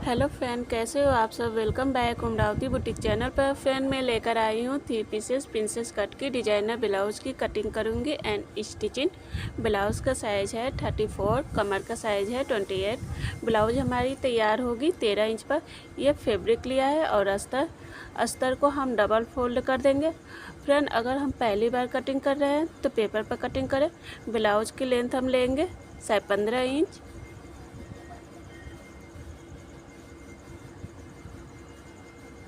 Hello friend, कैसे हो आप सब। Welcome back Umravati boutique channel पर। फ्रेंड मैं लेकर आई हूँ 3 पीसेस प्रिंसेस कट की डिजाइनर ब्लाउज की कटिंग करूँगी एंड स्टिचिंग। ब्लाउज़ का साइज़ है 34, कमर का साइज़ है 28। ब्लाउज हमारी तैयार होगी 13 इंच पर। यह फैब्रिक लिया है और अस्तर को हम डबल फोल्ड कर देंगे। फ्रेंड अगर हम पहली बार कटिंग कर रहे हैं तो पेपर पर कटिंग करें। ब्लाउज की लेंथ हम लेंगे 15 इंच।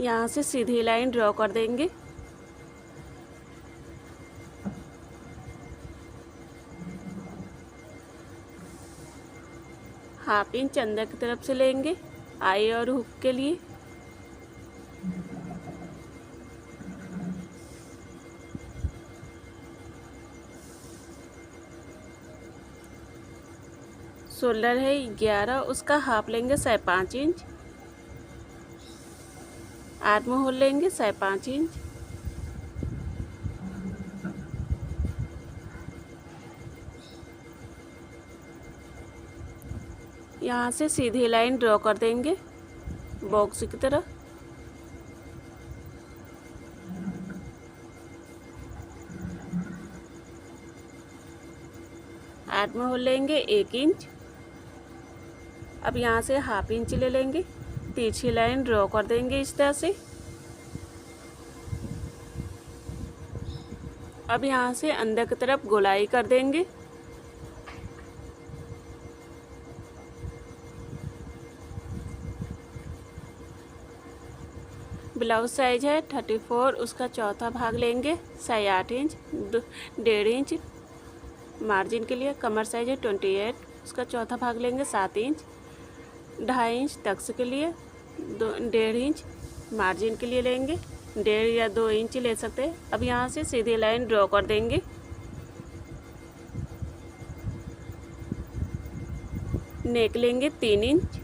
यहाँ से सीधी लाइन ड्रॉ कर देंगे। हाफ इंच अंदर की तरफ से लेंगे आई और हुक के लिए। शोल्डर है 11, उसका हाफ लेंगे 5.5 इंच। आर्म होल लेंगे 5.5 इंच। यहाँ से सीधी लाइन ड्रॉ कर देंगे बॉक्स की तरह। आर्म होल लेंगे 1 इंच। अब यहाँ से हाफ इंच ले लेंगे, तिरछी लाइन ड्रॉ कर देंगे इस तरह से। अब यहाँ से अंदर की तरफ गोलाई कर देंगे। ब्लाउज साइज है 34, उसका चौथा भाग लेंगे 8.5 इंच, 1.5 इंच मार्जिन के लिए। कमर साइज है 28, उसका चौथा भाग लेंगे 7 इंच। 2.5 इंच टक्स के लिए, 1.5 इंच मार्जिन के लिए लेंगे। 1.5 या 2 इंच ले सकते हैं। अब यहाँ से सीधी लाइन ड्रॉ कर देंगे। नेक लेंगे 3 इंच।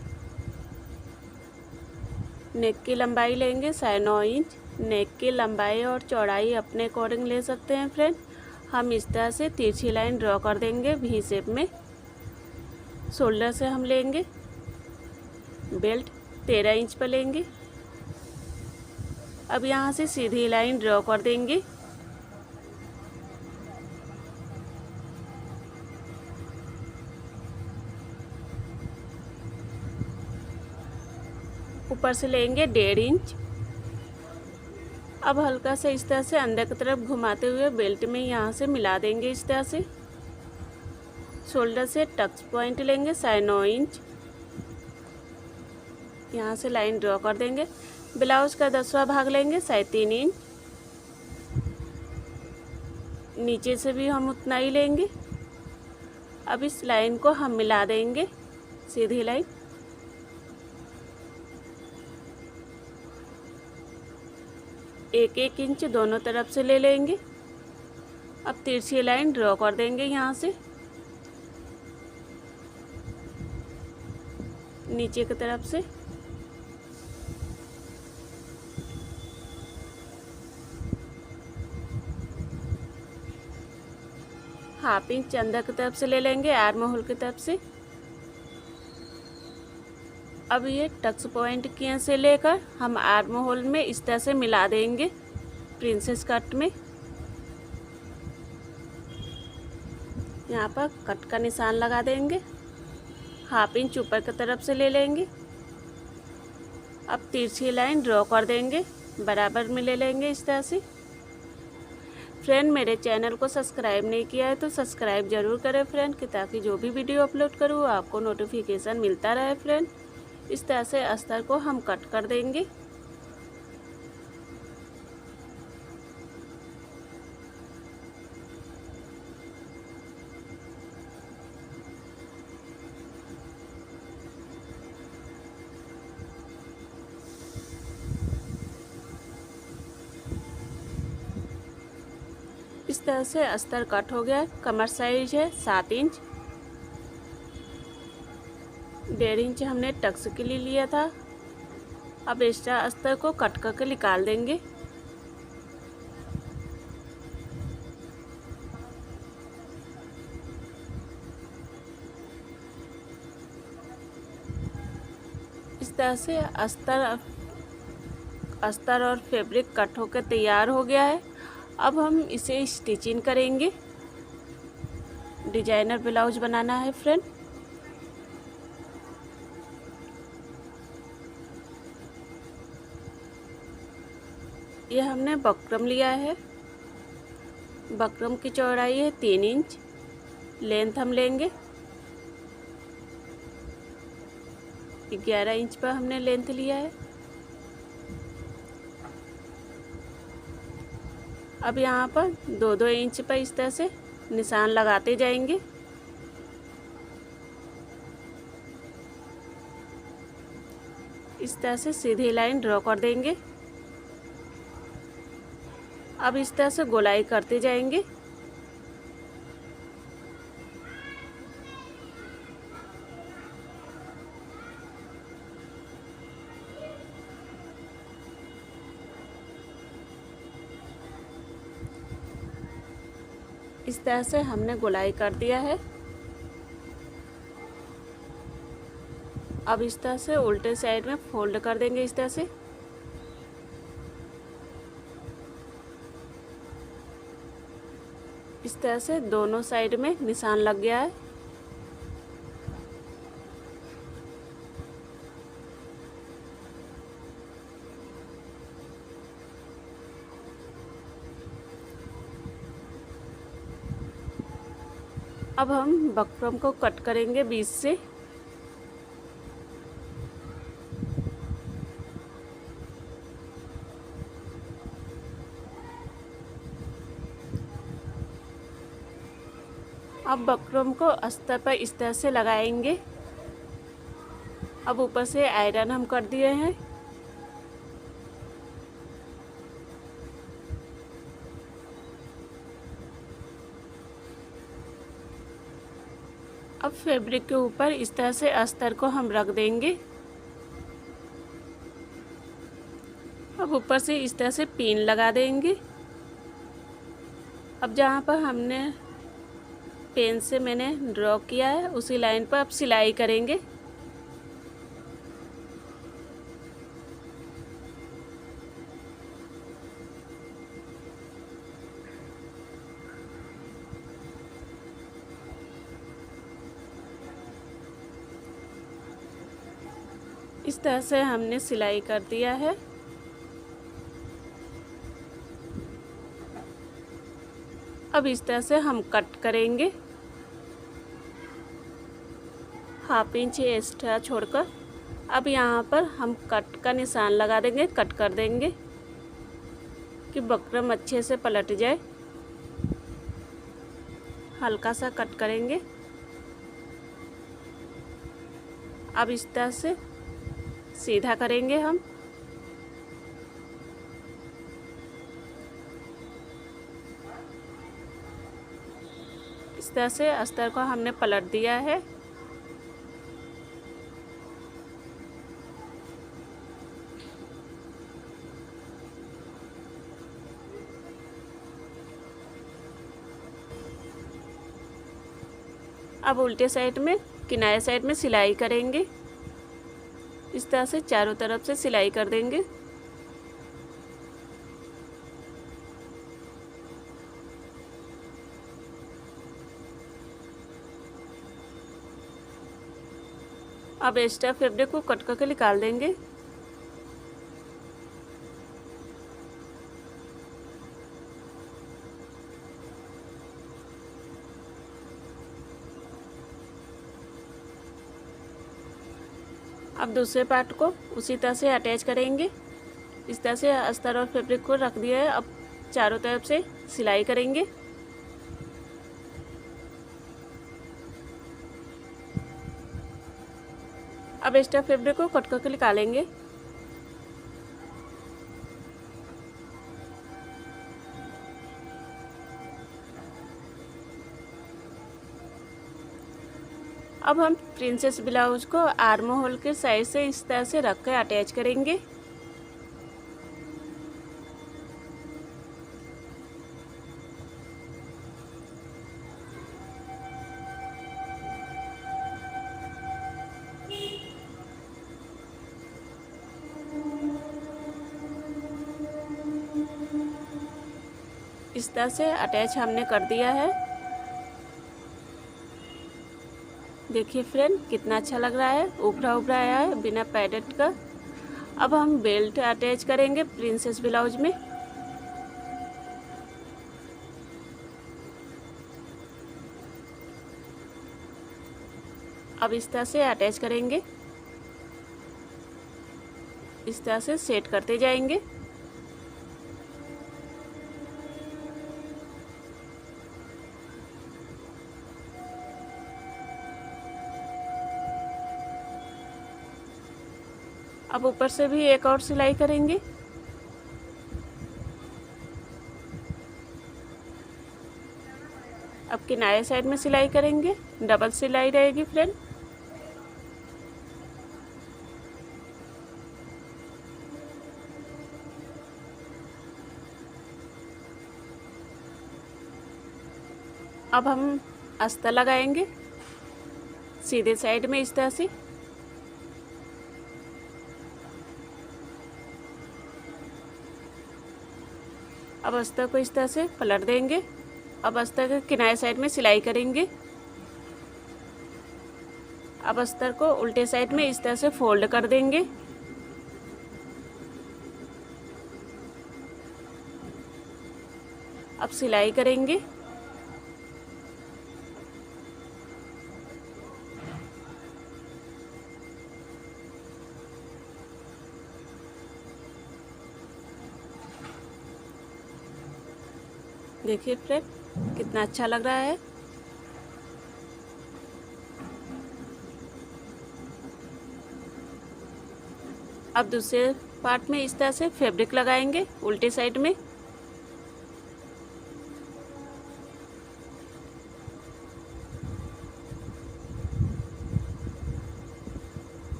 नेक की लंबाई लेंगे 9.5 इंच। नेक की लंबाई और चौड़ाई अपने अकॉर्डिंग ले सकते हैं फ्रेंड। हम इस तरह से तिरछी लाइन ड्रॉ कर देंगे वी शेप में। शोल्डर से हम लेंगे बेल्ट 13 इंच पर लेंगे। अब यहाँ से सीधी लाइन ड्रॉ कर देंगे। ऊपर से लेंगे 1.5 इंच। अब हल्का सा इस तरह से अंदर की तरफ घुमाते हुए बेल्ट में यहाँ से मिला देंगे इस तरह से। शोल्डर से टक्स पॉइंट लेंगे 9.5 इंच। यहाँ से लाइन ड्रॉ कर देंगे। ब्लाउज का 10वां भाग लेंगे 3.5 इंच। नीचे से भी हम उतना ही लेंगे। अब इस लाइन को हम मिला देंगे सीधी लाइन। एक इंच दोनों तरफ से ले लेंगे। अब तिरछी लाइन ड्रॉ कर देंगे यहाँ से नीचे की तरफ से। हाफ इंच अंदर की तरफ से ले लेंगे आर्म होल की तरफ से। अब ये टक्स पॉइंट की से लेकर हम आर्म होल में इस तरह से मिला देंगे प्रिंसेस कट में। यहाँ पर कट का निशान लगा देंगे। हाफ इंच ऊपर की तरफ से ले लेंगे। अब तिरछी लाइन ड्रॉ कर देंगे, बराबर में ले लेंगे इस तरह से। फ्रेंड मेरे चैनल को सब्सक्राइब नहीं किया है तो सब्सक्राइब ज़रूर करें फ्रेंड, कि ताकि जो भी वीडियो अपलोड करूँ आपको नोटिफिकेशन मिलता रहे फ्रेंड। इस तरह से अस्तर को हम कट कर देंगे। इस तरह से अस्तर कट हो गया। कमर साइज है 7 इंच। 1.5 इंच हमने टक्स के लिए लिया था। अब एक्स्ट्रा अस्तर को कट करके निकाल देंगे। इस तरह से अस्तर और फैब्रिक कट होकर तैयार हो गया है। अब हम इसे स्टिचिंग करेंगे। डिजाइनर ब्लाउज बनाना है फ्रेंड। ये हमने बकरम लिया है। बकरम की चौड़ाई है 3 इंच। लेंथ हम लेंगे 11 इंच पर हमने लेंथ लिया है। अब यहाँ पर 2-2 इंच पर इस तरह से निशान लगाते जाएंगे। इस तरह से सीधी लाइन ड्रॉ कर देंगे। अब इस तरह से गोलाई करते जाएंगे। इस तरह से हमने गोलाई कर दिया है। अब इस तरह से उल्टे साइड में फोल्ड कर देंगे इस तरह से। इस तरह से दोनों साइड में निशान लग गया है। अब हम बकरम को कट करेंगे बीच से। अब बकरम को अस्तर पर इस तरह से लगाएंगे। अब ऊपर से आयरन हम कर दिए हैं। अब फैब्रिक के ऊपर इस तरह से अस्तर को हम रख देंगे। अब ऊपर से इस तरह से पिन लगा देंगे। अब जहाँ पर हमने पेन से मैंने ड्रॉ किया है उसी लाइन पर अब सिलाई करेंगे। इस तरह से हमने सिलाई कर दिया है। अब इस तरह से हम कट करेंगे 1/2 इंच एक्स्ट्रा छोड़कर। अब यहाँ पर हम कट का निशान लगा देंगे, कट कर देंगे कि बकरम अच्छे से पलट जाए। हल्का सा कट करेंगे। अब इस तरह से सीधा करेंगे हम। इस तरह से अस्तर को हमने पलट दिया है। अब उल्टे साइड में किनारे साइड में सिलाई करेंगे। इस तरह से चारों तरफ से सिलाई कर देंगे। अब एक्स्ट्रा फैब्रिक को कट करके निकाल देंगे। अब दूसरे पार्ट को उसी तरह से अटैच करेंगे। इस तरह से अस्तर और फैब्रिक को रख दिया है। अब चारों तरफ से सिलाई करेंगे। अब एक्स्ट्रा फैब्रिक को कट करके निकालेंगे। अब हम प्रिंसेस ब्लाउज को आर्म होल के साइड से इस तरह से रख कर अटैच करेंगे। इस तरह से अटैच हमने कर दिया है। देखिए फ्रेंड कितना अच्छा लग रहा है, उभरा उभरा आया है बिना पैडेड का। अब हम बेल्ट अटैच करेंगे प्रिंसेस ब्लाउज में। अब इस तरह से अटैच करेंगे, इस तरह से सेट करते जाएंगे। अब ऊपर से भी एक और सिलाई करेंगे। अब किनारे साइड में सिलाई करेंगे, डबल सिलाई रहेगी फ्रेंड। अब हम अस्तर लगाएंगे सीधे साइड में इस तरह से। अब अस्तर को इस तरह से पलट देंगे। अब अस्तर के किनारे साइड में सिलाई करेंगे। अब अस्तर को उल्टे साइड में इस तरह से फोल्ड कर देंगे। अब सिलाई करेंगे। देखिए फ्रेंड कितना अच्छा लग रहा है। अब दूसरे पार्ट में इस तरह से फैब्रिक लगाएंगे उल्टे साइड में।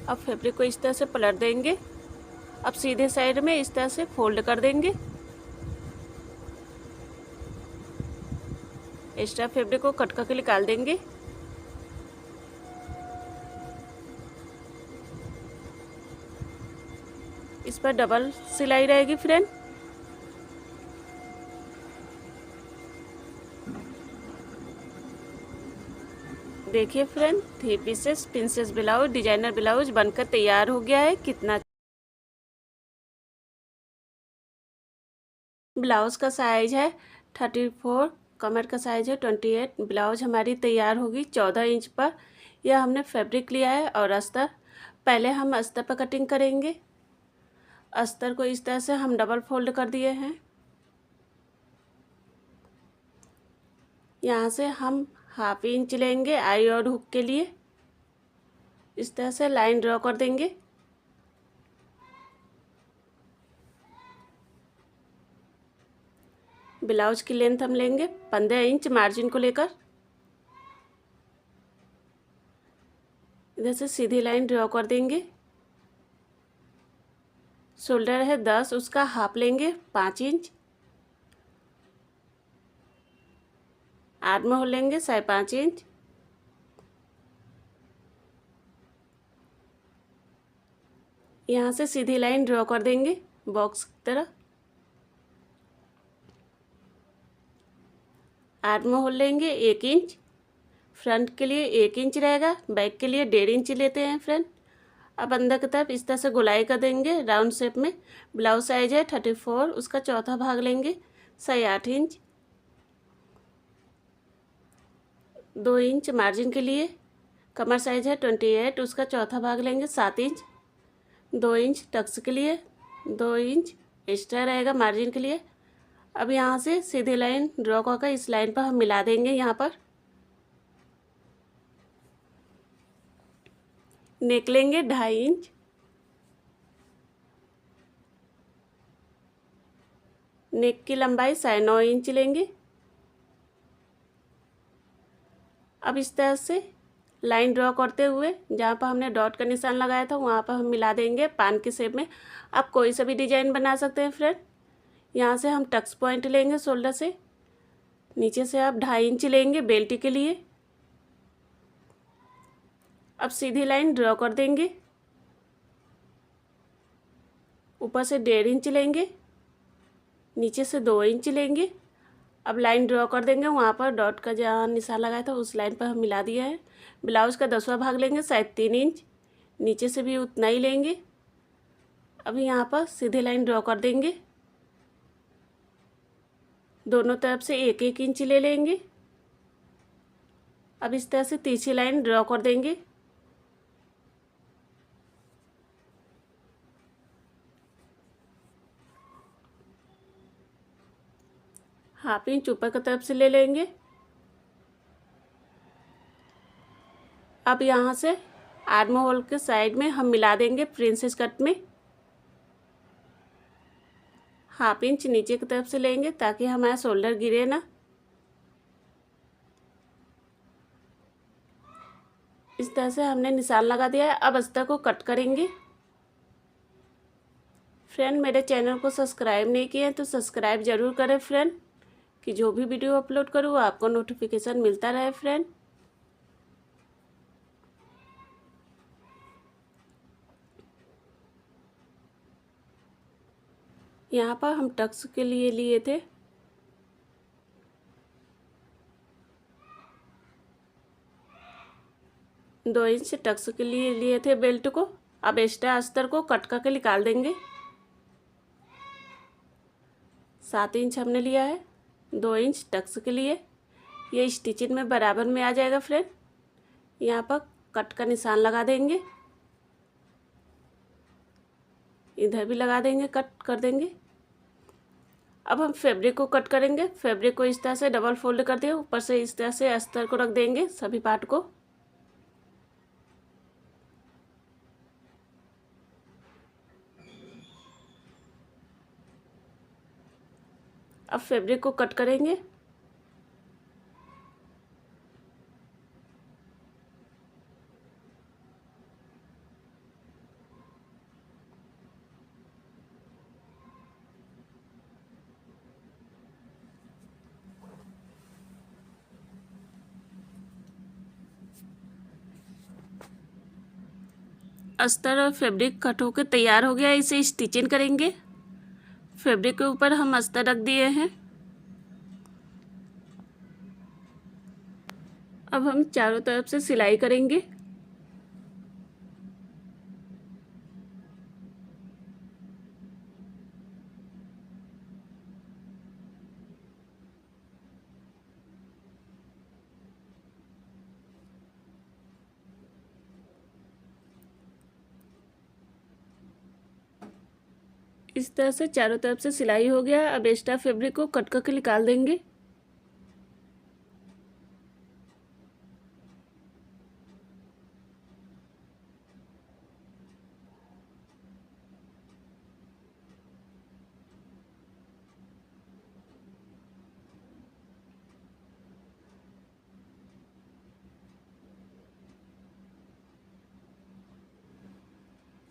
अब फैब्रिक को इस तरह से पलट देंगे। अब सीधे साइड में इस तरह से फोल्ड कर देंगे। एक्स्ट्रा फैब्रिक को कट करके निकाल देंगे। इस पर डबल सिलाई रहेगी फ्रेंड। देखिए friend 3 pieces princess blouse designer blouse बनकर तैयार हो गया है। कितना ब्लाउज का साइज है 34, कमर का साइज है 28। ब्लाउज हमारी तैयार होगी 14 इंच पर। यह हमने फैब्रिक लिया है और अस्तर। पहले हम अस्तर पर कटिंग करेंगे। अस्तर को इस तरह से हम डबल फोल्ड कर दिए हैं। यहाँ से हम हाफ इंच लेंगे आई और हुक के लिए। इस तरह से लाइन ड्रॉ कर देंगे। ब्लाउज की लेंथ हम लेंगे 15 इंच मार्जिन को लेकर। इधर से सीधी लाइन ड्रॉ कर देंगे। शोल्डर है 10, उसका हाफ लेंगे 5 इंच। आर्म होल लेंगे 5.5 इंच। यहाँ से सीधी लाइन ड्रॉ कर देंगे बॉक्स की तरह। आर्म होल लेंगे 1 इंच। फ्रंट के लिए 1 इंच रहेगा, बैक के लिए 1.5 इंच लेते हैं फ्रेंड। अब अंदर की तरफ इस तरह से गोलाई कर देंगे राउंड शेप में। ब्लाउज साइज है 34, उसका चौथा भाग लेंगे 8.5 इंच। 2 इंच मार्जिन के लिए। कमर साइज है 28, उसका चौथा भाग लेंगे 7 इंच। 2 इंच टक्स के लिए, 2 इंच एक्स्ट्रा रहेगा मार्जिन के लिए। अब यहाँ से सीधी लाइन ड्रॉ करके इस लाइन पर हम मिला देंगे। यहाँ पर नेक लेंगे 2.5 इंच। नेक की लंबाई 9.5 इंच लेंगे। अब इस तरह से लाइन ड्रॉ करते हुए जहाँ पर हमने डॉट का निशान लगाया था वहाँ पर हम मिला देंगे पान के शेप में। आप कोई सा भी डिजाइन बना सकते हैं फ्रेंड। यहाँ से हम टक्स पॉइंट लेंगे शोल्डर से। नीचे से आप 2.5 इंच लेंगे बेल्ट के लिए। अब सीधी लाइन ड्रॉ कर देंगे। ऊपर से 1.5 इंच लेंगे, नीचे से 2 इंच लेंगे। अब लाइन ड्रॉ कर देंगे, वहाँ पर डॉट का जहाँ निशान लगाया था उस लाइन पर हम मिला दिया है। ब्लाउज़ का 10वां भाग लेंगे, शायद 3 इंच, नीचे से भी उतना ही लेंगे। अब यहाँ पर सीधे लाइन ड्रॉ कर देंगे, दोनों तरफ से 1-1 इंच ले लेंगे। अब इस तरह से तिरछी लाइन ड्रॉ कर देंगे। हाफ इंच ऊपर की तरफ से ले लेंगे। अब यहाँ से आर्म होल के साइड में हम मिला देंगे प्रिंसेस कट में। हाफ इंच नीचे की तरफ से लेंगे ताकि हमारा शोल्डर गिरे ना। इस तरह से हमने निशान लगा दिया है। अब अस्तर को कट करेंगे। फ्रेंड, मेरे चैनल को सब्सक्राइब नहीं किए हैं तो सब्सक्राइब ज़रूर करें फ्रेंड, कि जो भी वीडियो अपलोड करूँ आपको नोटिफिकेशन मिलता रहे फ्रेंड। यहाँ पर हम टक्स के लिए थे 2 इंच टक्स के लिए थे बेल्ट को। अब एक्स्ट्रा अस्तर को कट करके निकाल देंगे। 7 इंच हमने लिया है 2 इंच टक्स के लिए। ये स्टिचिंग में बराबर में आ जाएगा फ्रेंड। यहाँ पर कट का निशान लगा देंगे, इधर भी लगा देंगे, कट कर देंगे। अब हम फैब्रिक को कट करेंगे। फैब्रिक को इस तरह से डबल फोल्ड कर दिया, ऊपर से इस तरह से अस्तर को रख देंगे सभी पार्ट को। अब फैब्रिक को कट करेंगे। अस्तर और फैब्रिक कट होकर तैयार हो गया। इसे स्टिचिंग करेंगे। फैब्रिक के ऊपर हम अस्तर रख दिए हैं। अब हम चारों तरफ से सिलाई करेंगे। इस तरह से चारों तरफ से सिलाई हो गया। अब एक्स्ट्रा फैब्रिक को कट करके निकाल देंगे।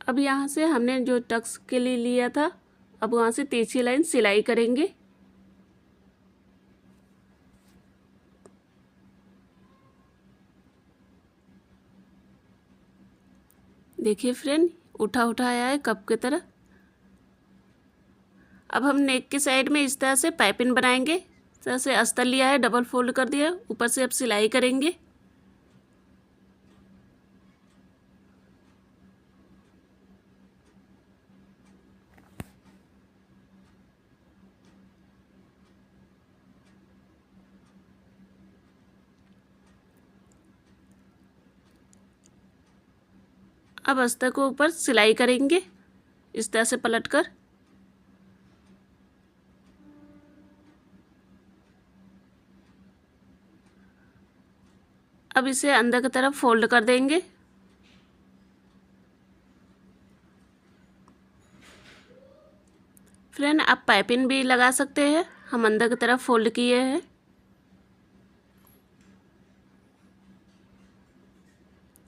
अब यहाँ से हमने जो टक्स के लिए लिया था, अब वहाँ से तिरछी लाइन सिलाई करेंगे। देखिए फ्रेंड, उठा उठा आया है कप की तरह। अब हम नेक के साइड में इस तरह से पाइपिंग बनाएंगे। इस तरह से अस्तर लिया है, डबल फोल्ड कर दिया, ऊपर से अब सिलाई करेंगे। अब अस्तर को ऊपर सिलाई करेंगे इस तरह से पलटकर। अब इसे अंदर की तरफ फोल्ड कर देंगे। फ्रेंड, आप पाइपिंग भी लगा सकते हैं, हम अंदर की तरफ फोल्ड किए हैं।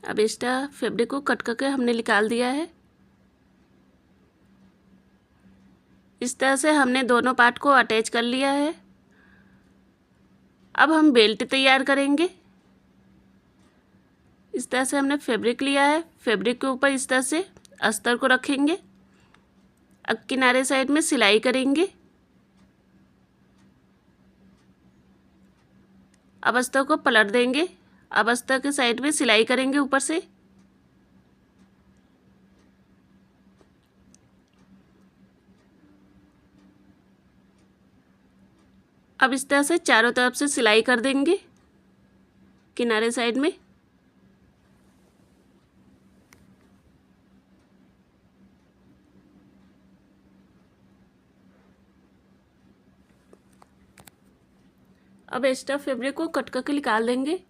अब एक्स्ट्रा फैब्रिक को कट करके हमने निकाल दिया है। इस तरह से हमने दोनों पार्ट को अटैच कर लिया है। अब हम बेल्ट तैयार करेंगे। इस तरह से हमने फैब्रिक लिया है, फैब्रिक के ऊपर इस तरह से अस्तर को रखेंगे। अब किनारे साइड में सिलाई करेंगे। अब अस्तर को पलट देंगे। अब अस्तर के साइड में सिलाई करेंगे ऊपर से। अब इस तरह से चारों तरफ से सिलाई कर देंगे किनारे साइड में। अब एक्स्ट्रा फैब्रिक को कट करके निकाल देंगे।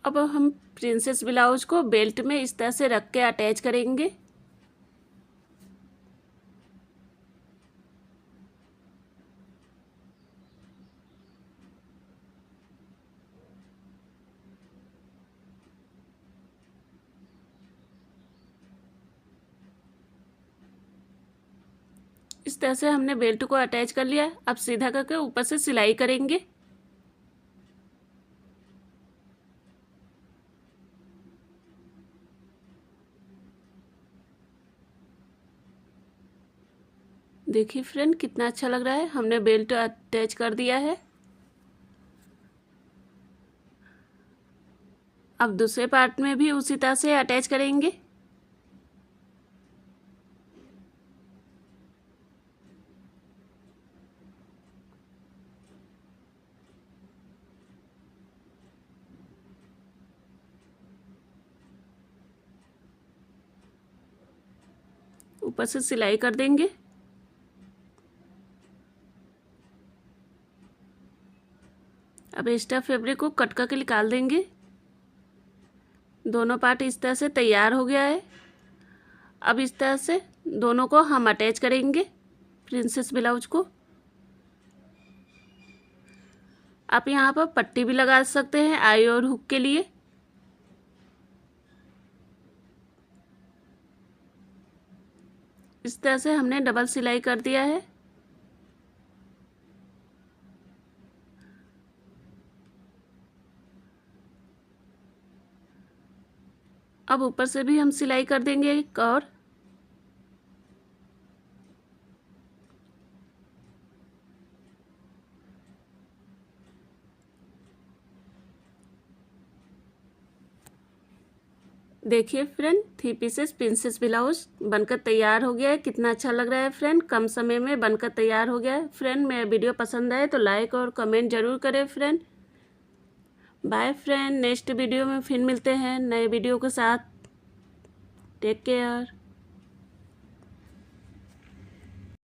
अब हम प्रिंसेस ब्लाउज को बेल्ट में इस तरह से रख के अटैच करेंगे। इस तरह से हमने बेल्ट को अटैच कर लिया। अब सीधा करके ऊपर से सिलाई करेंगे। देखिए फ्रेंड कितना अच्छा लग रहा है। हमने बेल्ट अटैच कर दिया है। अब दूसरे पार्ट में भी उसी तरह से अटैच करेंगे। ऊपर से सिलाई कर देंगे। अब एक्स्ट्रा फैब्रिक को कट करके निकाल देंगे। दोनों पार्ट इस तरह से तैयार हो गया है। अब इस तरह से दोनों को हम अटैच करेंगे प्रिंसेस ब्लाउज को। आप यहाँ पर पट्टी भी लगा सकते हैं आई और हुक के लिए। इस तरह से हमने डबल सिलाई कर दिया है। अब ऊपर से भी हम सिलाई कर देंगे एक और। देखिए फ्रेंड 3 पीसेस प्रिंसेस ब्लाउज बनकर तैयार हो गया है। कितना अच्छा लग रहा है फ्रेंड। कम समय में बनकर तैयार हो गया है। फ्रेंड मेरा वीडियो पसंद आए तो लाइक और कमेंट जरूर करें friend. Bye friend, next video में फिर मिलते हैं नए वीडियो के साथ। Take care.